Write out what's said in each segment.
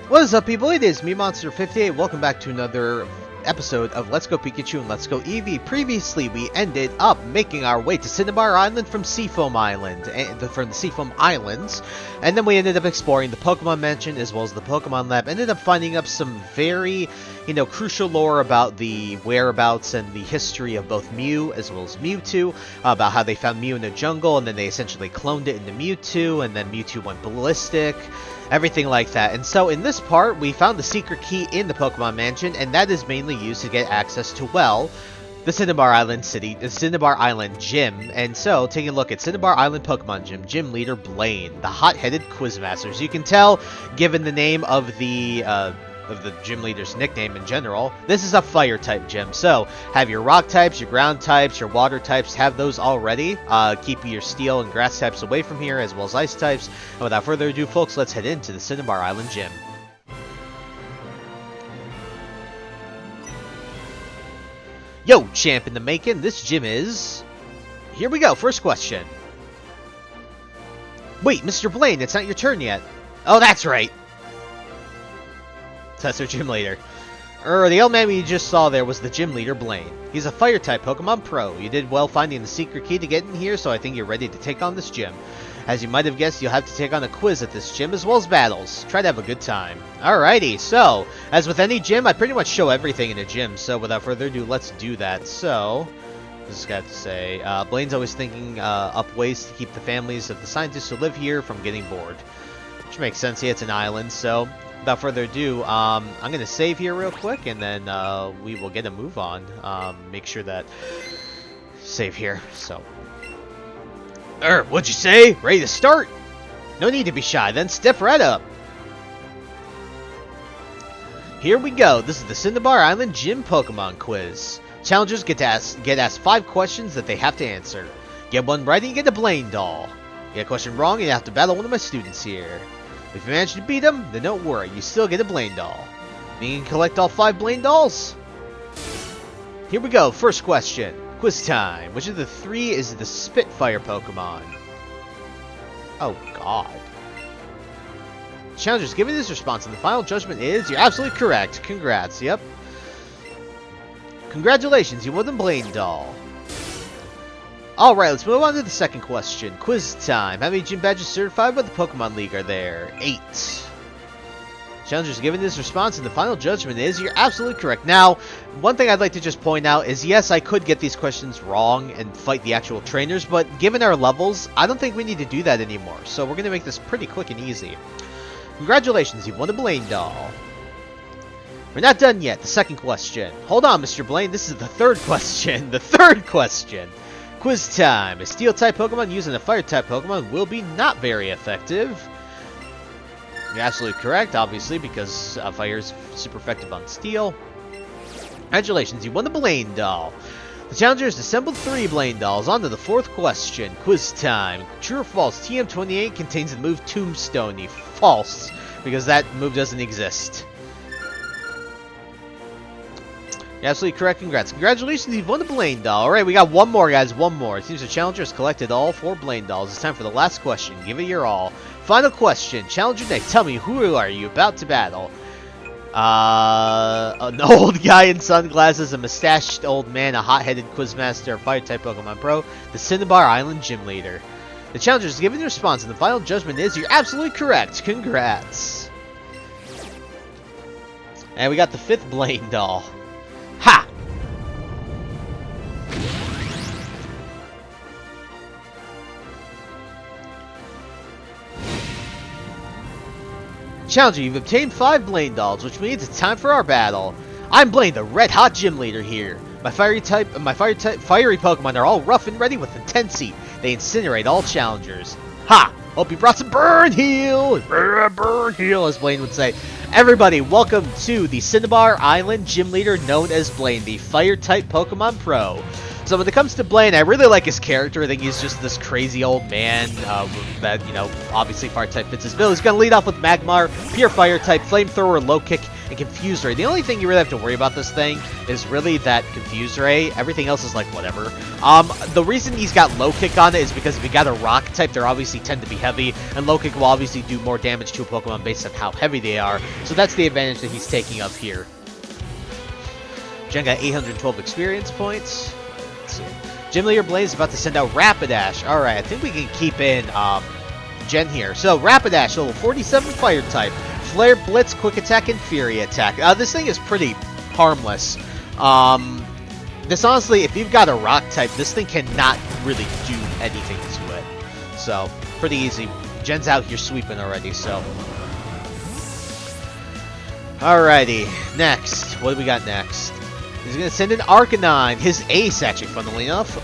What is up, people? It is me, Monster58. Welcome back to another episode of Let's Go Pikachu and Let's Go Eevee. Previously, we ended up making our way to Cinnabar Island from Seafoam Island, from the Seafoam Islands, and then we ended up exploring the Pokemon Mansion as well as the Pokemon Lab. Ended up finding up some very, crucial lore about the whereabouts and the history of both Mew as well as Mewtwo, about how they found Mew in the jungle and then they essentially cloned it into Mewtwo, and then Mewtwo went ballistic. Everything like that. And so in this part, we found the secret key in the Pokemon Mansion, and that is mainly used to get access to, well, the Cinnabar Island Gym. And so, taking a look at Cinnabar Island Pokemon Gym, Gym Leader Blaine, the hot-headed Quizmaster. As you can tell, given the name of the gym leader's nickname in general, this is a fire type gym. So have your rock types, your ground types, your water types, have those all ready. Keep your steel and grass types away from here, as well as ice types. And without further ado, folks, let's head into the Cinnabar Island Gym. Yo, champ in the making, this gym is... Here we go, first question. Wait, Mr. Blaine, it's not your turn yet. Oh, that's right. That's our gym leader. The old man we just saw there was the gym leader, Blaine. He's a fire-type Pokemon pro. You did well finding the secret key to get in here, so I think you're ready to take on this gym. As you might have guessed, you'll have to take on a quiz at this gym, as well as battles. Try to have a good time. Alrighty, so, as with any gym, I pretty much show everything in a gym, so without further ado, let's do that. So, I just got to say, Blaine's always thinking up ways to keep the families of the scientists who live here from getting bored. Which makes sense, yeah, it's an island, so... Without further ado, I'm going to save here real quick, and then we will get a move on. Make sure that... Save here, so... What'd you say? Ready to start? No need to be shy, then step right up. Here we go. This is the Cinnabar Island Gym Pokemon Quiz. Challengers get asked 5 questions that they have to answer. Get one right and you get a Blaine doll. Get a question wrong and you have to battle one of my students here. If you manage to beat them, then don't worry, you still get a Blaine doll. You can collect all 5 Blaine dolls. Here we go, first question. Quiz time. Which of the 3 is the Spitfire Pokemon? Oh, God. Challengers, given this response, and the final judgment is, you're absolutely correct. Congrats, yep. Congratulations, you won the Blaine doll. Alright, let's move on to the second question. Quiz time. How many gym badges certified by the Pokemon League are there? 8. Challengers, given this response, and the final judgment is, you're absolutely correct. Now, one thing I'd like to just point out is, yes, I could get these questions wrong and fight the actual trainers, but given our levels, I don't think we need to do that anymore. So we're going to make this pretty quick and easy. Congratulations, you've won a Blaine doll. We're not done yet. The second question. Hold on, Mr. Blaine. This is the third question. The third question. Quiz time. A Steel-type Pokemon using a Fire-type Pokemon will be not very effective. You're absolutely correct, obviously, because Fire is super effective on Steel. Congratulations, you won the Blaine doll. The challengers assembled 3 Blaine dolls. On to the fourth question. Quiz time. True or false? TM28 contains the move Tombstone. False, because that move doesn't exist. You're absolutely correct. Congrats. Congratulations, you've won the Blaine doll. Alright, we got one more, guys. One more. It seems the challenger has collected all 4 Blaine dolls. It's time for the last question. Give it your all. Final question. Challenger Nick, tell me, who are you about to battle? An old guy in sunglasses, a mustached old man, a hot-headed Quizmaster, a Fire-type Pokemon Pro, the Cinnabar Island Gym Leader. The challenger is giving the response, and the final judgment is, you're absolutely correct. Congrats. And we got the 5th Blaine doll. Ha! Challenger, you've obtained 5 Blaine dolls, which means it's time for our battle. I'm Blaine, the red-hot gym leader here. My fiery Pokemon are all rough and ready with Intensity. They incinerate all challengers. Ha! Hope you brought some burn heal! Burn heal, as Blaine would say. Everybody, welcome to the Cinnabar Island Gym Leader known as Blaine, the Fire-type Pokemon Pro. So when it comes to Blaine, I really like his character. I think he's just this crazy old man that, you know, obviously fire type fits his bill. He's going to lead off with Magmar, pure fire type, flamethrower, low kick, and confuse ray. The only thing you really have to worry about this thing is really that confuse ray. Everything else is like whatever. The reason he's got low kick on it is because if you got a rock type, they obviously tend to be heavy, and low kick will obviously do more damage to a Pokemon based on how heavy they are. So that's the advantage that he's taking up here. Jen got 812 experience points. Let's see. Gym Leader Blaine is about to send out Rapidash. Alright, I think we can keep in Jen here. So, Rapidash, level 47 fire type. Flare, Blitz, Quick Attack, and Fury Attack. This thing is pretty harmless. This honestly, if you've got a rock type, this thing cannot really do anything to it. So, pretty easy. Jen's out here sweeping already, so. Alrighty, next. What do we got next? He's going to send in Arcanine, his ace, actually, funnily enough.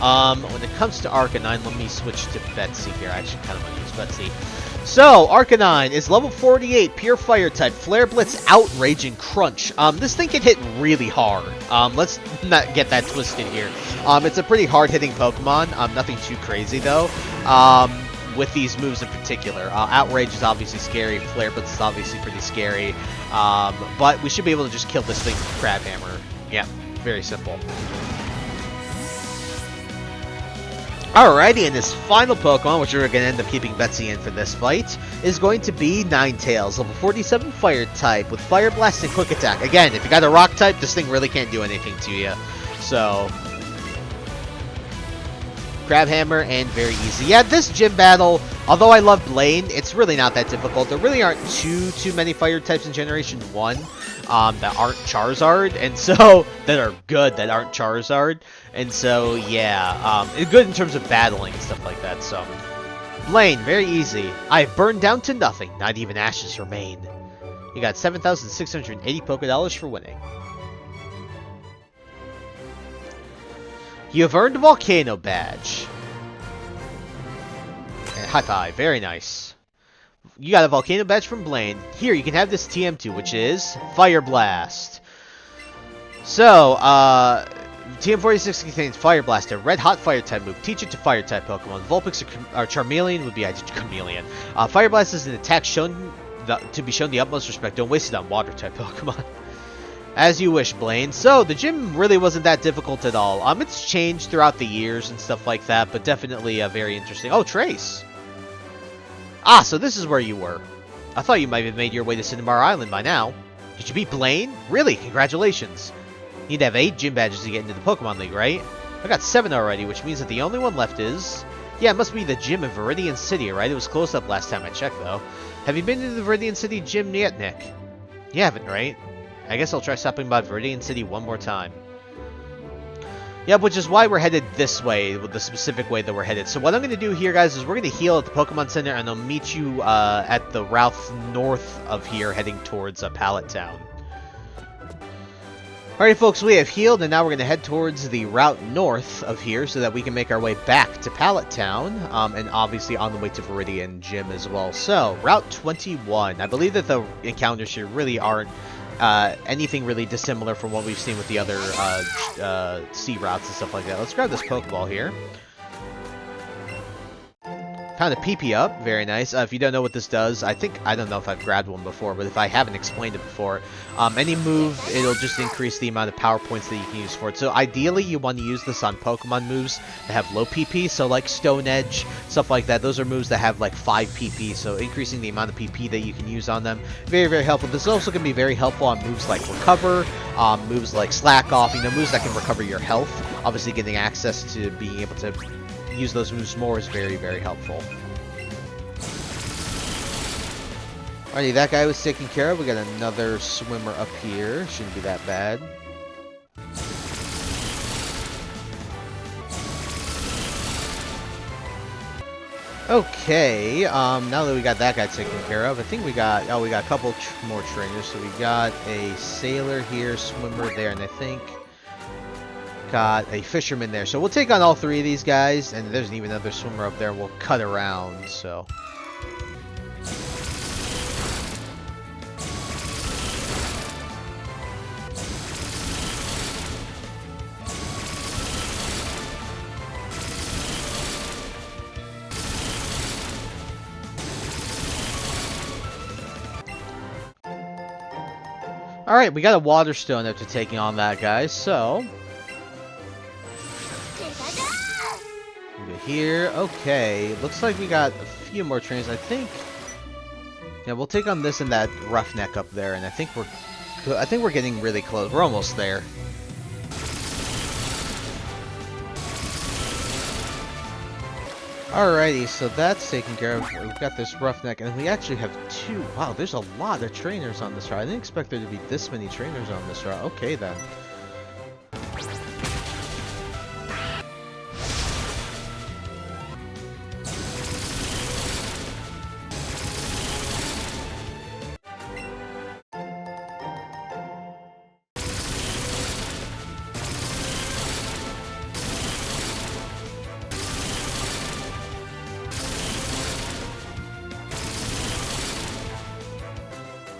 When it comes to Arcanine, let me switch to Betsy here. I actually kind of want to use Betsy. So, Arcanine is level 48, pure fire type, Flare Blitz, Outrage, and Crunch. This thing can hit really hard. Let's not get that twisted here. It's a pretty hard-hitting Pokemon. Nothing too crazy, though. With these moves in particular. Outrage is obviously scary, Flare Blitz is obviously pretty scary. But we should be able to just kill this thing with Crab Hammer. Yeah. Very simple. Alrighty, and this final Pokemon, which we're going to end up keeping Betsy in for this fight, is going to be Ninetales, level 47 Fire type, with Fire Blast and Quick Attack. Again, if you got a Rock type, this thing really can't do anything to you. So, Crab Hammer, and very easy. Yeah, this gym battle, although I love Blaine, it's really not that difficult. There really aren't too many fire types in Generation 1 that aren't Charizard, and so, that are good, that aren't Charizard. And so, yeah, it's good in terms of battling and stuff like that, so. Blaine, very easy. I have burned down to nothing, not even ashes remain. You got 7,680 Pokédollars for winning. You have earned a Volcano Badge. And high five, very nice. You got a Volcano Badge from Blaine. Here, you can have this TM2, which is Fire Blast. So, TM46 contains Fire Blast, a red-hot Fire-type move. Teach it to Fire-type Pokemon. Vulpix or Charmeleon would be Chameleon. Fire Blast is an attack shown to be shown the utmost respect. Don't waste it on Water-type Pokemon. As you wish, Blaine. So, the gym really wasn't that difficult at all. It's changed throughout the years and stuff like that, but definitely very interesting. Oh, Trace! Ah, so this is where you were. I thought you might have made your way to Cinnabar Island by now. Did you beat Blaine? Really? Congratulations. You need to have 8 gym badges to get into the Pokemon League, right? I got 7 already, which means that the only one left is... Yeah, it must be the gym in Viridian City, right? It was closed up last time I checked, though. Have you been to the Viridian City gym yet, Nick? You haven't, right? I guess I'll try stopping by Viridian City one more time. Yep, which is why we're headed this way, with the specific way that we're headed. So what I'm going to do here, guys, is we're going to heal at the Pokemon Center, and I'll meet you at the route north of here, heading towards Pallet Town. Alright, folks, we have healed, and now we're going to head towards the route north of here, so that we can make our way back to Pallet Town, and obviously on the way to Viridian Gym as well. So, Route 21. I believe that the encounters here really aren't anything really dissimilar from what we've seen with the other sea routes and stuff like that. Let's grab this Pokeball here. Kind of PP up, very nice. If you don't know what this does, I don't know if I've grabbed one before, but if I haven't explained it before, any move, it'll just increase the amount of power points that you can use for it. So ideally, you want to use this on Pokemon moves that have low PP, so like Stone Edge, stuff like that. Those are moves that have like 5 PP, so increasing the amount of PP that you can use on them, very, very helpful. This is also going to be very helpful on moves like Recover, moves like Slack Off, moves that can recover your health. Obviously, getting access to being able to use those moves more is very, very helpful. Alrighty, that guy was taken care of. We got another swimmer up here. Shouldn't be that bad. Okay, now that we got that guy taken care of, I think we got a couple more trainers. So we got a sailor here, swimmer there, and I think got a fisherman there. So we'll take on all 3 of these guys, and there's even another swimmer up there. We'll cut around, so. Alright, we got a water stone after taking on that guy, so... Go here. Okay, looks like we got a few more trains, I think. Yeah, we'll take on this and that roughneck up there, and I think we're getting really close. We're almost there. Alrighty, so that's taken care of. We've got this roughneck, and we actually have two. Wow, there's a lot of trainers on this route. I didn't expect there to be this many trainers on this route. Okay, then.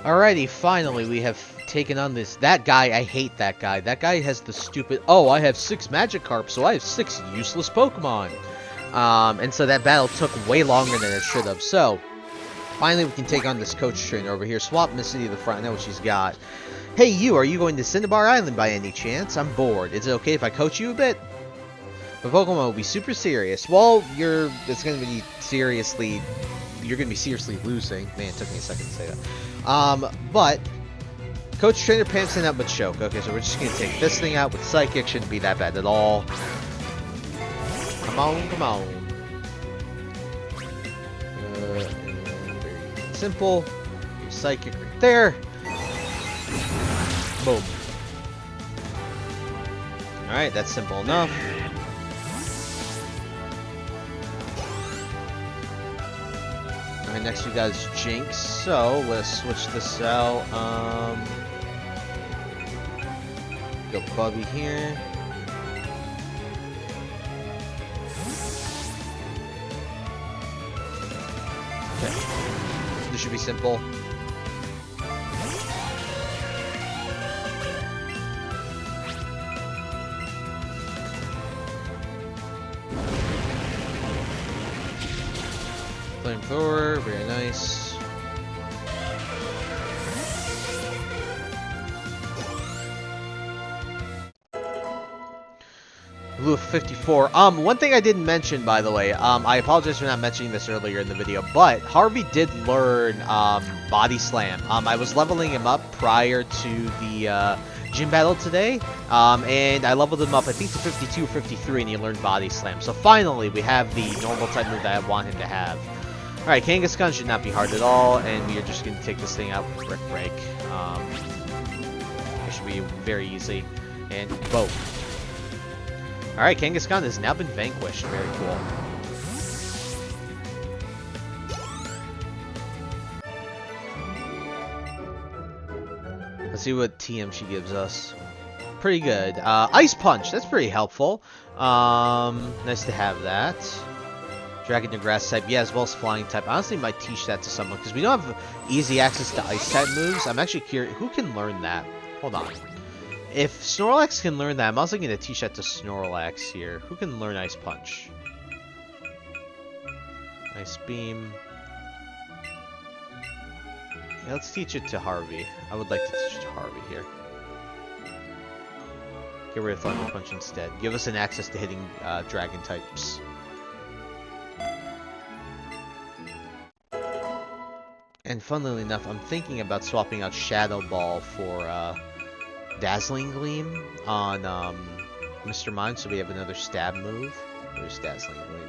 Alrighty, finally we have taken on that guy. I hate that guy. That guy has the stupid, oh, I have 6 Magikarp, so I have 6 useless Pokemon. And so that battle took way longer than it should have. So, finally we can take on this coach trainer over here. Swap Missy to the front, I know what she's got. Hey you, are you going to Cinnabar Island by any chance? I'm bored. Is it okay if I coach you a bit? The Pokemon will be super serious. Well, it's going to be seriously... You're going to be seriously losing. Man, it took me a second to say that. But Coach Trainer Pam's out with Choke. Okay, so we're just going to take this thing out with Psychic. Shouldn't be that bad at all. Come on, come on. Very simple. Psychic right there. Boom. Alright, that's simple enough. Alright, next we got is Jinx, so let's switch this out. Go Bubby here. Okay. This should be simple. Flamethrower, very nice. Blue 54. One thing I didn't mention, by the way, I apologize for not mentioning this earlier in the video, but Harvey did learn Body Slam. I was leveling him up prior to the gym battle today, and I leveled him up, I think, to 52 or 53, and he learned Body Slam. So finally, we have the normal type move that I want him to have. Alright, Kangaskhan should not be hard at all, and we are just going to take this thing out with Brick Break. It should be very easy. And boom. Alright, Kangaskhan has now been vanquished. Very cool. Let's see what TM she gives us. Pretty good. Ice Punch, that's pretty helpful. Nice to have that. Dragon to Grass type, yeah, as well as Flying type. I honestly might teach that to someone, because we don't have easy access to Ice type moves. I'm actually curious, who can learn that? Hold on. If Snorlax can learn that, I'm also going to teach that to Snorlax here. Who can learn Ice Punch? Ice Beam. Yeah, let's teach it to Harvey. I would like to teach it to Harvey here. Get rid of Thunder Punch instead. Give us an access to hitting Dragon types. And funnily enough, I'm thinking about swapping out Shadow Ball for Dazzling Gleam on Mr. Mime, so we have another stab move. Where's Dazzling Gleam?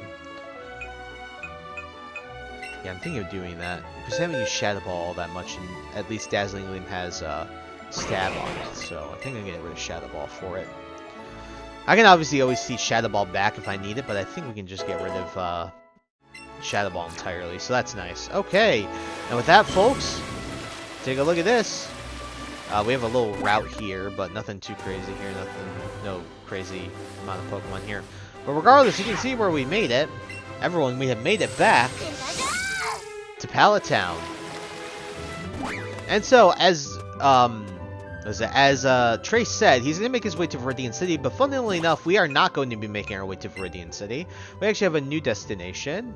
Yeah, I'm thinking of doing that. Because I haven't used Shadow Ball all that much, and at least Dazzling Gleam has stab on it, so I think I'm getting rid of Shadow Ball for it. I can obviously always teach Shadow Ball back if I need it, but I think we can just get rid of Shadow Ball entirely, so that's nice. Okay, and with that, folks, take a look at this. We have a little route here, but nothing too crazy here. No crazy amount of Pokemon here. But regardless, you can see where we made it. Everyone, we have made it back to Pallet Town. And so, as Trace said, he's going to make his way to Viridian City, but funnily enough, we are not going to be making our way to Viridian City. We actually have a new destination.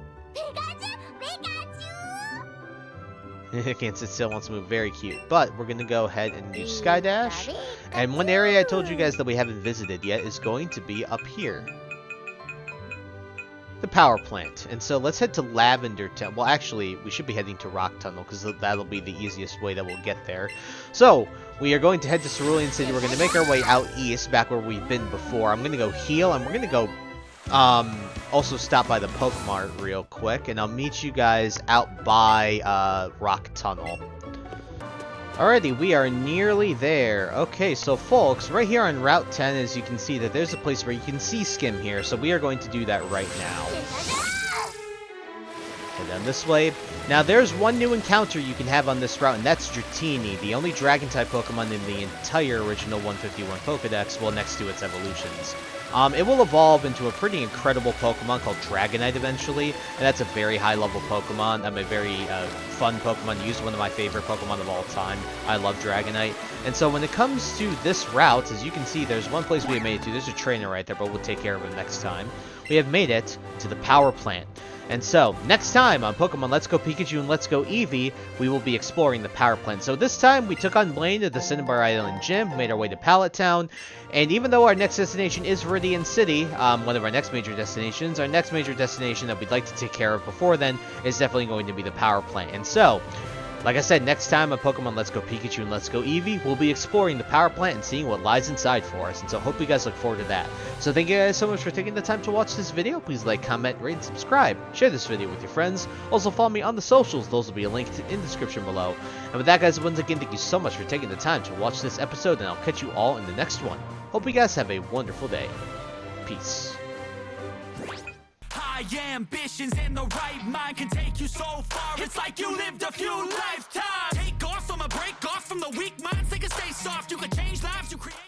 Can't sit still, wants to move. Very cute. But we're going to go ahead and use Sky Dash. And one area I told you guys that we haven't visited yet is going to be up here. The power plant. And so let's head to Lavender Town. Well, actually, we should be heading to Rock Tunnel because that'll be the easiest way that we'll get there. So, we are going to head to Cerulean City. We're going to make our way out east, back where we've been before. I'm going to go heal, and we're going to go also stop by the Pokemart real quick, and I'll meet you guys out by Rock Tunnel. Alrighty, we are nearly there. Okay, so folks, right here on Route 10, as you can see, that there's a place where you can see Skim here, so we are going to do that right now. Head down this way. Now, there's one new encounter you can have on this route, and that's Dratini, the only Dragon-type Pokemon in the entire original 151 Pokedex, well, next to its evolutions. It will evolve into a pretty incredible Pokemon called Dragonite eventually, and that's a very high-level Pokemon. A very fun Pokemon to use, one of my favorite Pokemon of all time. I love Dragonite. And so when it comes to this route, as you can see, there's one place we have made it to. There's a trainer right there, but we'll take care of him next time. We have made it to the power plant. And so, next time on Pokemon Let's Go Pikachu and Let's Go Eevee, we will be exploring the power plant. So this time, we took on Blaine at the Cinnabar Island Gym, made our way to Pallet Town, and even though our next destination is Viridian City, one of our next major destinations, our next major destination that we'd like to take care of before then is definitely going to be the power plant. And so, like I said, next time on Pokemon Let's Go Pikachu and Let's Go Eevee, we'll be exploring the power plant and seeing what lies inside for us. And so I hope you guys look forward to that. So thank you guys so much for taking the time to watch this video. Please like, comment, rate, and subscribe. Share this video with your friends. Also follow me on the socials. Those will be linked in the description below. And with that, guys, once again, thank you so much for taking the time to watch this episode. And I'll catch you all in the next one. Hope you guys have a wonderful day. Peace. High ambitions and the right mind can take you so far. It's like you lived a few lifetimes. Take off from a break off from the weak minds. They can stay soft. You can change lives. You create.